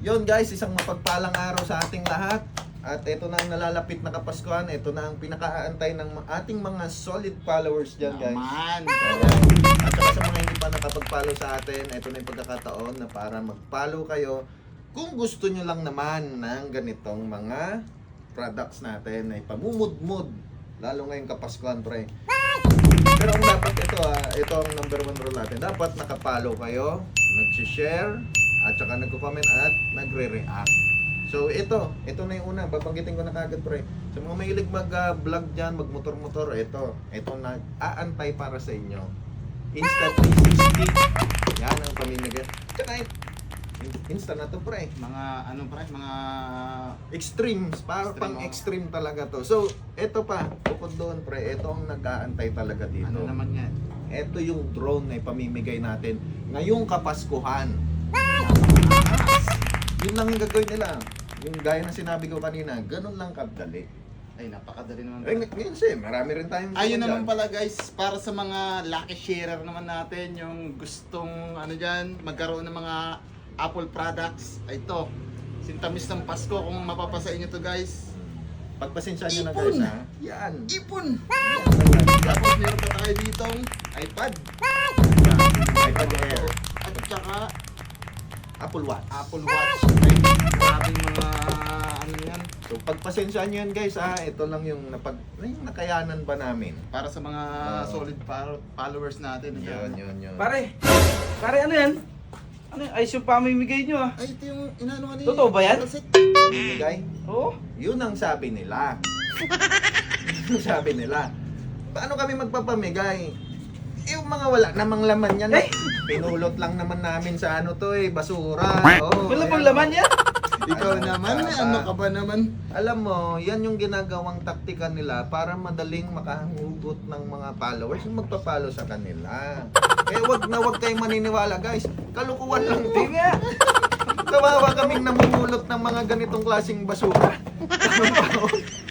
yun guys, isang mapagpalang araw sa ating lahat. At ito na ang nalalapit na Kapaskuhan. Ito na ang pinakaantay ng ating mga solid followers dyan guys. Naman. At saka sa mga hindi pa nakapag-follow sa atin, ito na yung pagkakataon na para mag-follow kayo. Kung gusto nyo lang naman ng ganitong mga products natin ay pamumudmud. Lalo ngayong Kapaskuhan, pre. Pero ang dapat ito ang number 1 rule natin. Dapat nakapollow kayo, nag-share, at saka nagko-comment at nagre-react. So ito na yung una, babanggitin ko na kagad pre. Sa mga mahilig mag-vlog dyan, magmotor-motor, ito na aantay para sa inyo. Insta360, yan ang pamimigay. Tsaka Insta na to pre. Mga ano pre, mga Extremes, para pang extreme talaga to. So ito pa, bukod doon pre, ito ang nag-aantay talaga dito. ano naman yan? Ito yung drone na ipamimigay natin ngayong Kapaskuhan. Yun lang yung gagawin nila. Yung gaya na sinabi ko kanina, ganun lang kadali. Ay, napakadali naman. Ngayon siya, marami rin tayong Ayun naman dyan. pala guys, para sa mga lucky sharer naman natin, yung gustong ano dyan, magkaroon ng mga Apple products, ay ito, sintamis ng Pasko, kung mapapasa inyo to guys. Pagpasensya nyo na Ipon! guys ha. Yan. Ipon! Yan talaga. Tapos meron pa tayo ditong iPad. iPad Air. At saka Apple Watch. Apple Watch. Ay, grabing mga ano yan. So pagpasensya nyo yan guys ha. Ito lang yung nakayanan ba namin. Para sa mga solid followers natin. Yun. Pare ano yan? Ano yung ayos yung pamimigay nyo ah? Ay, ito yung inaano ni... Totoo ba yan? Bigay. Oo. Yun ang sabi nila. Yun ang sabi nila. Paano kami magpapamigay? Yung mga wala namang laman yan. Eh! Pinulot lang naman namin sa ano to basura. Oh, Wala pang ayan. laman yan? Ikaw naman, ano ka ba naman? Alam mo, yan yung ginagawang taktika nila para madaling makahugot ng mga followers yung magpa-follow sa kanila. Eh wag kayong maniniwala guys. Kalukuhan lang to. Hindi nga. Kawawa kaming namumulot ng mga ganitong klaseng basura.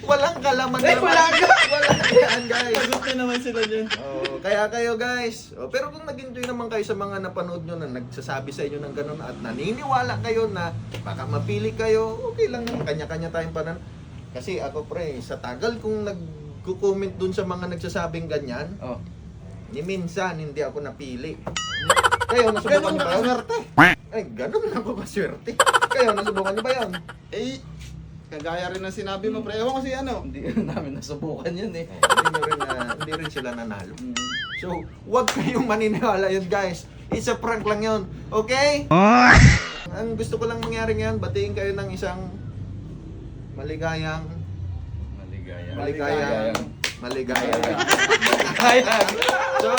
Walang kalaman Eh, wala ka. Walang yan guys. Gusto naman sila dyan. Oh, kaya kayo guys. Oh, pero kung nag-enjoy naman kayo sa mga napanood nyo na nagsasabi sa inyo ng ganun at naniniwala kayo na baka mapili kayo, okay lang naman. Kanya-kanya tayong panan. Kasi ako pre, sa tagal kong nag-comment dun sa mga nagsasabing ganyan, Oh. ni minsan hindi ako napili. Kayo, nasubukan Ganun niyo ka ba yun? kaswerte. Ay, ganun na ako kaswerte. Kayo, nasubukan niyo ba yun? Eh, kagaya rin ng sinabi mo, pre. Ewan ko si ano. Hindi namin nasubukan yun eh. Hindi rin sila nanalo. So, huwag kayong maniniwala yun guys. It's a prank lang yun. Okay? Ang gusto ko lang mangyari ngayon, batiin kayo ng isang maligayang Maligaya. So